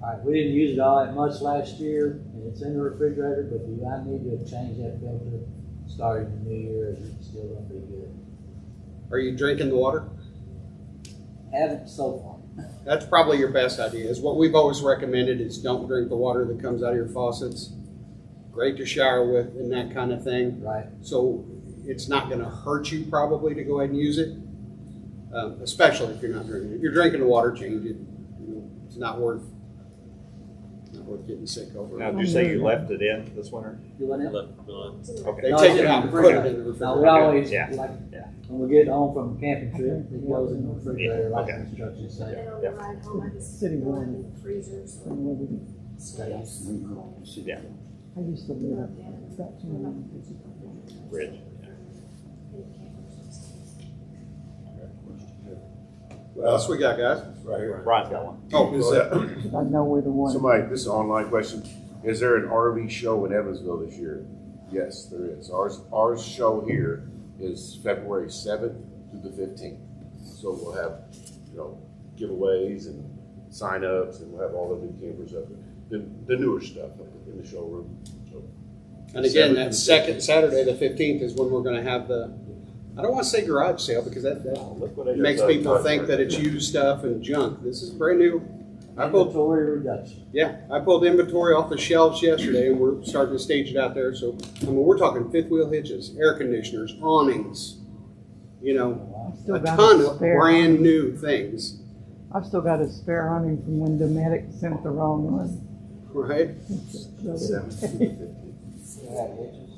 All right, we didn't use it all that much last year, and it's in the refrigerator, but do I need to change that filter starting the new year? Is it still going to be good? Are you drinking the water? Haven't so far. That's probably your best idea. Is what we've always recommended is don't drink the water that comes out of your faucets. Great to shower with and that kind of thing. Right. So it's not going to hurt you probably to go ahead and use it, especially if you're not drinking it. If you're drinking the water, change it. It's not worth getting sick over. Now, did you say you left it in this winter? You want it? Okay. They take it out and put it in the No, refrigerator. we always, Yeah. like, Yeah. when we get home from a camping trip, it goes in the refrigerator like the Okay. instructions say. City one. Yeah. I used to live about 250. Bridge. What else we got, guys? Right here. Brian's got one. Oh, is that? I know where the one. Somebody, this is an online question. Is there an RV show in Evansville this year? Yes, there is. Our show here is February 7th through the 15th. So we'll have, giveaways and sign-ups, and we'll have all the new campers up, the newer stuff up in the showroom. So, And again, 7th that and second 15th. Saturday, the 15th, is when we're going to have the, I don't want to say garage sale because that Liquidation. makes people think that it's used stuff and junk. This is brand new. I pulled inventory off the shelves yesterday, and we're starting to stage it out there. So, we're talking fifth wheel hitches, air conditioners, awnings, Still a got ton a of spare brand new things, I've still got a spare awning from when Dometic sent the wrong one. right?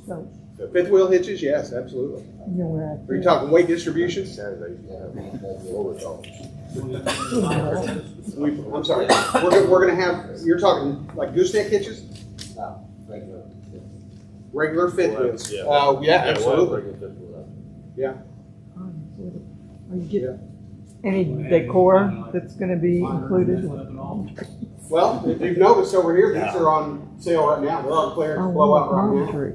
So, Fifth wheel hitches, yes, absolutely. you know where I Are you talking weight distribution? I'm sorry. We're gonna have. You're talking like gooseneck hitches? No, regular. Regular fifth wheels. Yeah. Yeah, absolutely. Yeah. Are you getting any decor that's going to be included? Well, if you've noticed over here, these are on sale right now. They're on clearance blowout right now.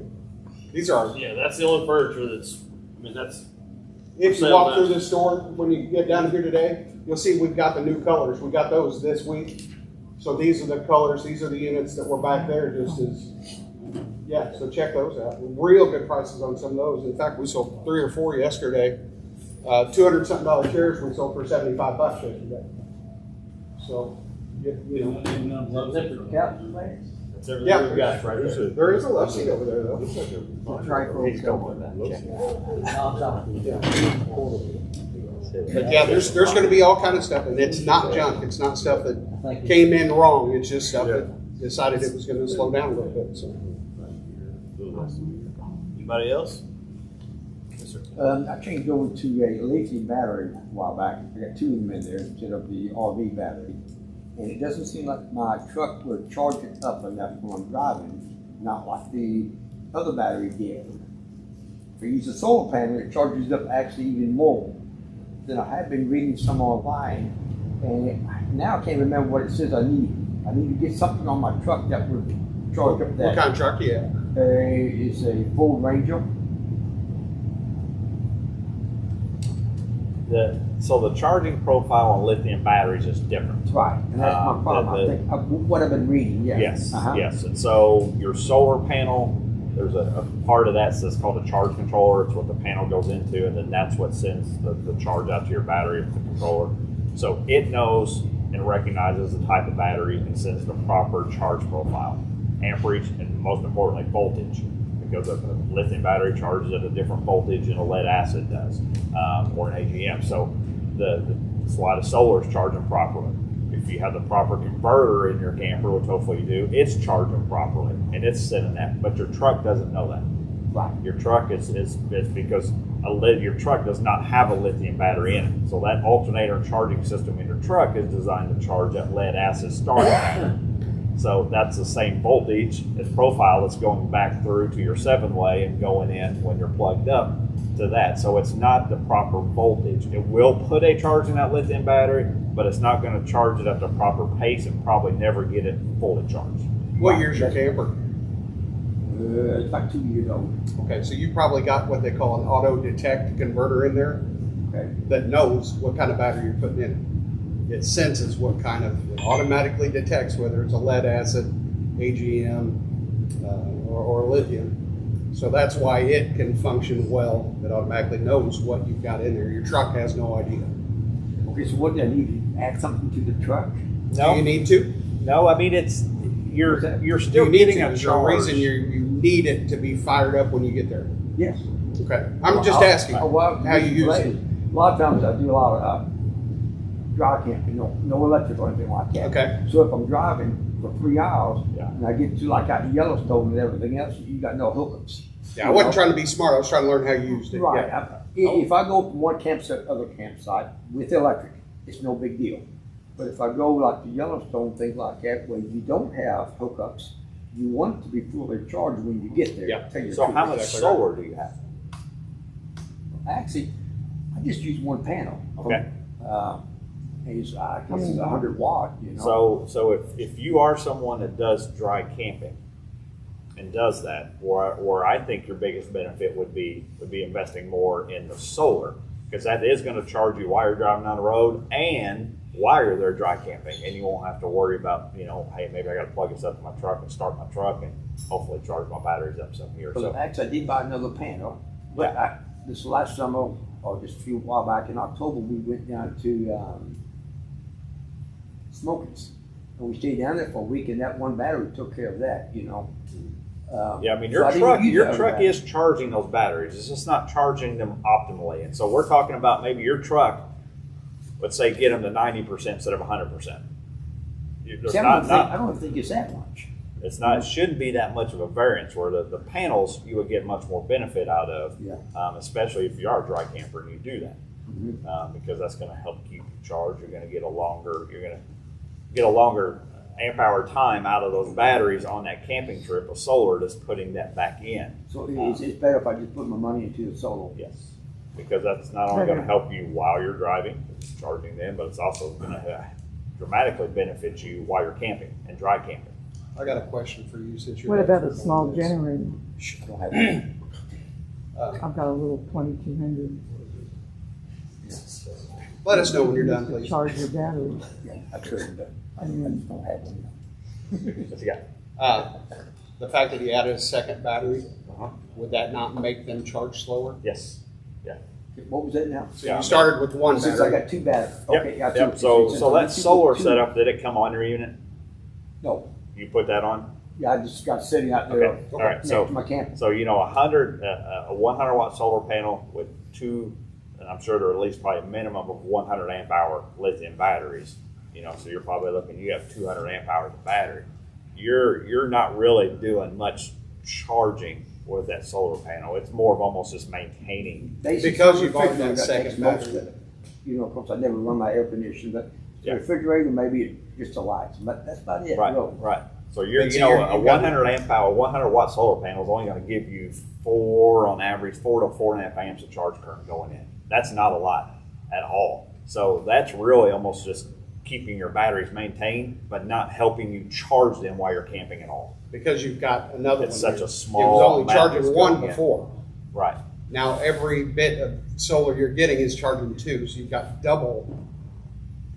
These are. Yeah, that's the only furniture that's. That's. If you walk through this store when you get down here today, you'll see we've got the new colors. We got those this week. So these are the colors. These are the units that were back there. Just as. Yeah, so check those out. Real good prices on some of those. In fact, we sold 3 or 4 yesterday. $200-something chairs we sold for $75 yesterday. So, That's everything yeah, we've got right there. there is a love seat over there though. He's going with that. But yeah, there's going to be all kind of stuff, and it's not junk. It's not stuff that came in wrong. It's just stuff that decided it was going to slow down a little bit. So. Anybody else? Yes, sir. I changed over to a lithium battery a while back. I got two of them in there instead of the RV battery. And it doesn't seem like my truck would charge it up enough when I'm driving, not like the other battery did. If I use a solar panel, it charges up actually even more. Then I have been reading some online, and now I can't remember what it says I need. I need to get something on my truck that would charge up that. What kind of truck do you have? It's a Ford Ranger. So the charging profile on lithium batteries is different. Right, and that's my problem. I think what I've been reading. Yeah. Yes, yes. And so your solar panel, there's a part of that that's called a charge controller. It's what the panel goes into, and then that's what sends the charge out to your battery, it's the controller. So it knows and recognizes the type of battery and sends the proper charge profile, amperage, and most importantly, voltage. Because a lithium battery charges at a different voltage than a lead acid does, or an AGM. So that's why the solar is charging properly. If you have the proper converter in your camper, which hopefully you do, it's charging properly and it's sending that. But your truck doesn't know that. Right. Your truck is because your truck does not have a lithium battery in it. So that alternator charging system in your truck is designed to charge at lead acid starting. So that's the same voltage and profile that's going back through to your 7-way and going in when you're plugged up to that. So it's not the proper voltage. It will put a charge in that lithium battery, but it's not going to charge it at the proper pace and probably never get it fully charged. What year's your camper? It's about 2 years old. Okay, so you probably got what they call an auto detect converter in there that knows what kind of battery you're putting in it. It senses what kind of, it automatically detects whether it's a lead acid, AGM, or lithium. So that's why it can function well. It automatically knows what you've got in there. Your truck has no idea. Okay, so what do I need to add something to the truck? No. Do you need to? No, I mean you're still you need getting to. a There's charge. no reason you need it to be fired up when you get there. Yes. Okay. I'm just asking Well, how you use it. A lot of times I do a lot of dry camping, no electric or anything like that. Okay. So if I'm driving for 3 hours and I get to like out to Yellowstone and everything else, you got no hookups. Yeah, I wasn't trying to be smart. I was trying to learn how you used it. Right. Yeah. If I go from one campsite to other campsite with electric, it's no big deal. But if I go like to Yellowstone, things like that, where you don't have hookups, you want it to be fully charged when you get there. Yeah. Tell you the So truth. how much solar do you have? Actually, I just use one panel. Okay. It's 100 watt. You know. So if you are someone that does dry camping and does that, or I think your biggest benefit would be investing more in the solar, because that is going to charge you while you're driving down the road and while you're there dry camping, and you won't have to worry about, hey, maybe I got to plug this up to my truck and start my truck and hopefully charge my batteries up some here. So actually, I did buy another panel, but this last summer, or just a few while back in October, we went down to Smokies, and we stayed down there for a week, and that one battery took care of that. Yeah, I mean your truck is charging those batteries. It's just not charging them optimally, and so we're talking about maybe your truck. Let's say get them to 90% instead of 100%. I don't think it's that much. It's not. It shouldn't be that much of a variance. Where the panels you would get much more benefit out of, especially if you are a dry camper and you do that, because that's going to help keep you charged. You're going to get a longer amp hour time out of those batteries on that camping trip of solar that's putting that back in. So it's better if I just put my money into the solar. Yes, because that's not only going to help you while you're driving, charging them, but it's also going to dramatically benefit you while you're camping and dry camping. I got a question for you since you're. What about a small generator? I don't have that. I've got a little 2200. Let us know when you're done, please. Charge your batteries. Yeah, I could, but I And don't have one. What you got? The fact that he added a second battery, would that not make them charge slower? Yes. Yeah. What was that now? So you started with one Since I battery. got two batteries. Yep. Okay, got Yep. two. So that solar setup, did it come on your unit? No. You put that on? Yeah, I just got sitting out there. Okay. All right. Next So to my camper. a 100 watt solar panel with two, and I'm sure there are at least probably a minimum of 100 amp hour lithium batteries. So you're probably looking. You have 200 amp hours of battery. You're not really doing much charging with that solar panel. It's more of almost just maintaining. Because you've already got second most of battery. it. You know, of course, I never run my air conditioner, but the Yeah. refrigerator, maybe just the lights, but that's about it. Right, really. right. So you're, But you so know, you're- a you've got- 100 amp hour, 100 watt solar panel is only going to give you 4 on average, 4 to 4.5 amps of charge current going in. That's not a lot at all. So that's really almost just keeping your batteries maintained, but not helping you charge them while you're camping at all. Because you've got another It's one such here. a small It was only amount charging that's one going in. before. Right. Now every bit of solar you're getting is charging 2, so you've got double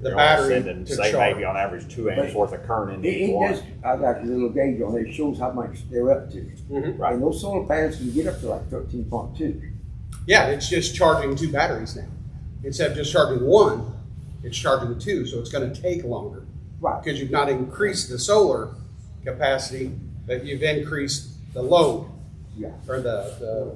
the You're only battery sending, to say, charge. maybe on average 2 amps worth of current into each It one. does, I got a little gauge on it, it shows how much they're up to. Mhm. Right. And those solar panels can get up to like 13.2. Yeah, it's just charging 2 batteries now. Instead of just charging 1, it's charging 2, so it's going to take longer. Right. Because you've not increased the solar capacity, but you've increased the load. Yeah. Or the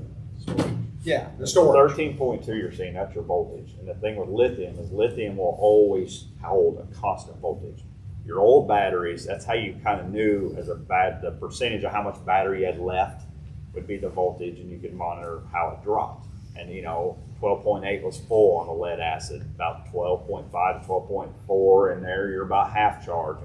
storage. 13.2 you're seeing, that's your voltage. And the thing with lithium is lithium will always hold a constant voltage. Your old batteries, that's how you kind of knew as the percentage of how much battery you had left would be the voltage, and you could monitor how it dropped. And 12.8 was full on the lead acid, about 12.5 to 12.4 in there, you're about half charged.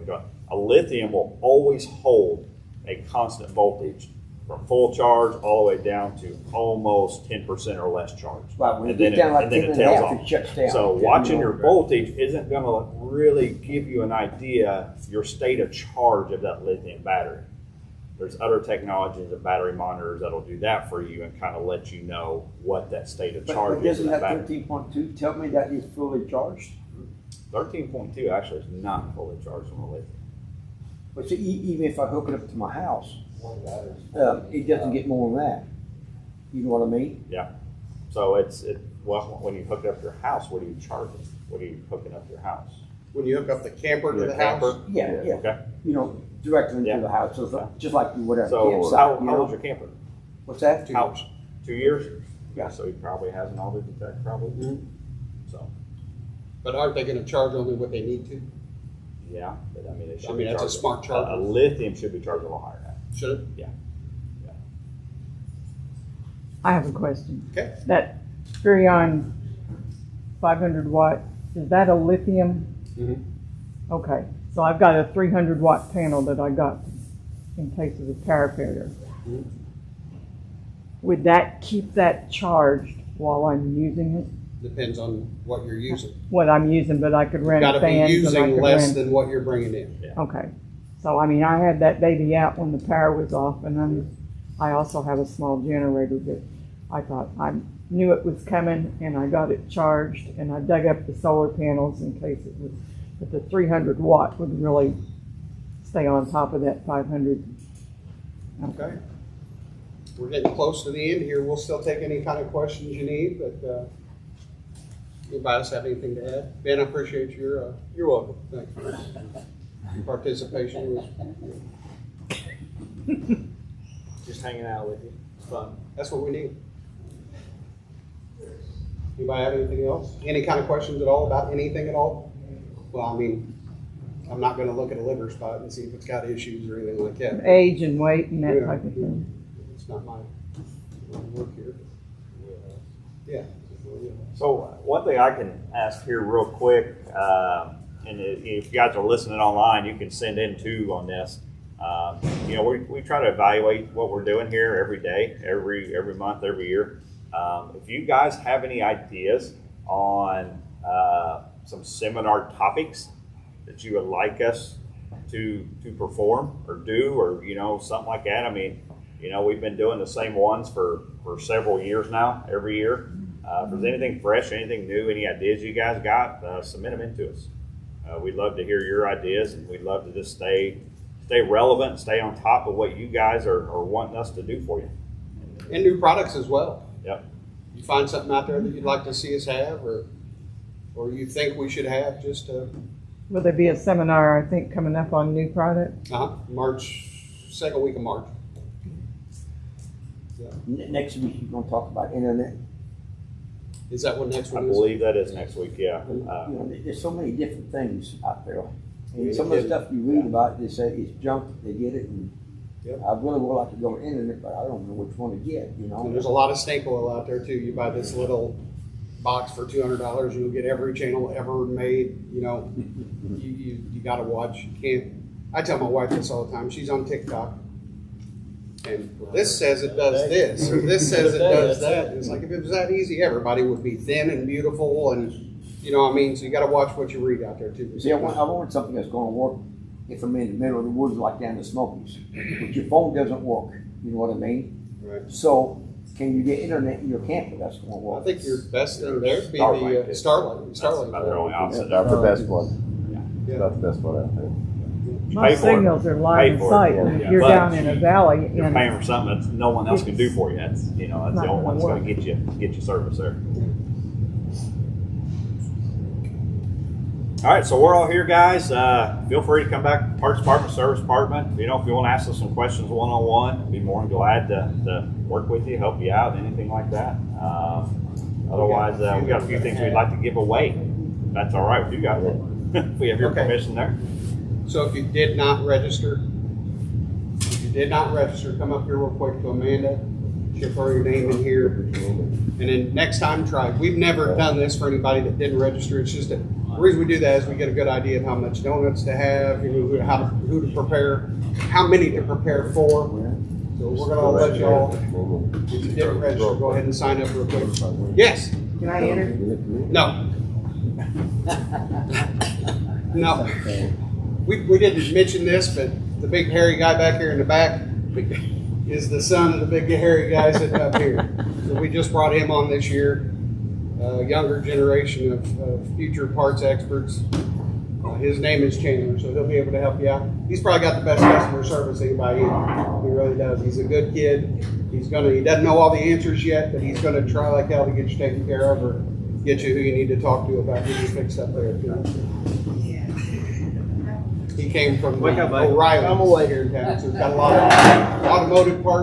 A lithium will always hold a constant voltage from full charge all the way down to almost 10% or less charge. Right, when it And then gets down like and then 10 it and a tails half, off. it shuts down. So Yeah, watching you know, your voltage isn't going to really give you an idea your state of charge of that lithium battery. There's other technologies of battery monitors that'll do that for you and kind of let you know what that state of charge But is of doesn't that that battery. 13.2 tell me that it's fully charged? 13.2 actually is not fully charged on the lithium. But see, even if I hook it up to my house, it doesn't get more than that. You know what I mean? Yeah. So well, when you hook it up to your house, what are you charging? What are you hooking up to your house? When you hook up the camper to Your the camper? house. Yeah. Okay. You know, directly into Yeah. the house, so it's just like you would have a So campsite. how you know? old's your camper? What's that? How, 2 years? Yeah. So he probably has an auto detect probably. Mhm. So, But aren't they going to charge only what they need to? yeah, but I mean, they should I be mean, that's a charged- smart charger. A lithium should be charged a little higher than that. Should it? Yeah. I have a question. Okay. That Furion 500 watt, is that a lithium? Mhm. Okay, so I've got a 300 watt panel that I got in place of the power failure. Mhm. Would that keep that charged while I'm using it? Depends on what you're using. What I'm using, but I could You've rent got to be fans and I using could less rent. than what you're bringing in. Okay, so I mean, I had that baby out when the power was off, and I also have a small generator that I thought I knew it was coming, and I got it charged, and I dug up the solar panels in case it was, but the 300 watt would really stay on top of that 500. Okay. We're getting close to the end here. We'll still take any kind of questions you need, but anybody else have anything to add? Ben, I appreciate your. You're welcome. Thanks for your participation. Just hanging out with you. It's fun. That's what we need. Anybody have anything else? Any kind of questions at all about anything at all? Well, I mean, I'm not gonna look at a liver spot and see if it's got issues or anything like that. Age and weight and that Yeah. type of thing. It's not my work here. Yeah. So one thing I can ask here real quick, and if you guys are listening online, you can send in too on this. We try to evaluate what we're doing here every day, every month, every year. If you guys have any ideas on some seminar topics that you would like us to perform or do, or something like that. I mean, we've been doing the same ones for several years now, every year. If there's anything fresh, anything new, any ideas you guys got, submit them into us. We'd love to hear your ideas, and we'd love to just stay relevant, stay on top of what you guys are wanting us to do for you. And new products as well. Yep. You find something out there that you'd like to see us have, or you think we should have, just Will there be a seminar, I think, coming up on new product? second week of March. Next week, you're gonna talk about internet. Is that what next I one is? believe that is next week, yeah. There's so many different things out there. Yeah, And some of the it- stuff you read about, they say it's junk, they get it, and Yep. I really would like to go internet, but I don't know which one to get, you know? And there's a lot of snake oil out there too. You buy this little box for $200 and you'll get every channel ever made. You know, you got to watch. You can't. I tell my wife this all the time. She's on TikTok, and well, this says it does this, or this says it does that. It's like if it was that easy, everybody would be thin and beautiful, and you know what I mean. So you got to watch what you read out there too. See, I want something that's going to work if I'm in the middle of the woods like down the Smokies. But your phone doesn't work, you know what I mean? Right. So can you get internet in your camper that's going to work? I think your best thing there would be Starlink. the Starlink. Starlink. About their only option. Not the best one. Yeah. Not the best one out there. Pay Most for it. signals are Pay live in for it, sight. yeah. And if Yeah. you're But down in a valley You're and paying for something that no one else can do for you. That's that's Not the only gonna one that's going work. to get you service there. All right, so we're all here, guys. Feel free to come back, Parks Department, Service Department. You know, if you want to ask us some questions one-on-one, I'd be more than glad to work with you, help you out, anything like that. Otherwise, we got a few things we'd like to give away. That's all right with you guys. If we have your Okay. permission there. So if you did not register, come up here real quick to Amanda. She'll throw your name in here. And then next time, try. We've never done this for anybody that didn't register. It's just the reason we do that is we get a good idea of how much donuts to have, you know, who to prepare, how many to prepare for. So we're gonna let y'all, if you didn't register, go ahead and sign up real quick. Yes? can I enter? No. No. We didn't mention this, but the big hairy guy back here in the back is the son of the big hairy guy sitting up here. So we just brought him on this year, a younger generation of future parts experts. His name is Chandler, so he'll be able to help you out. He's probably got the best customer service anybody in. He really does. He's a good kid. He doesn't know all the answers yet, but he's gonna try like hell to get you taken care of or get you who you need to talk to about getting you fixed up there too. He came from Wake up, buddy. O'Reilly here in town, so he's got a lot of automotive parts.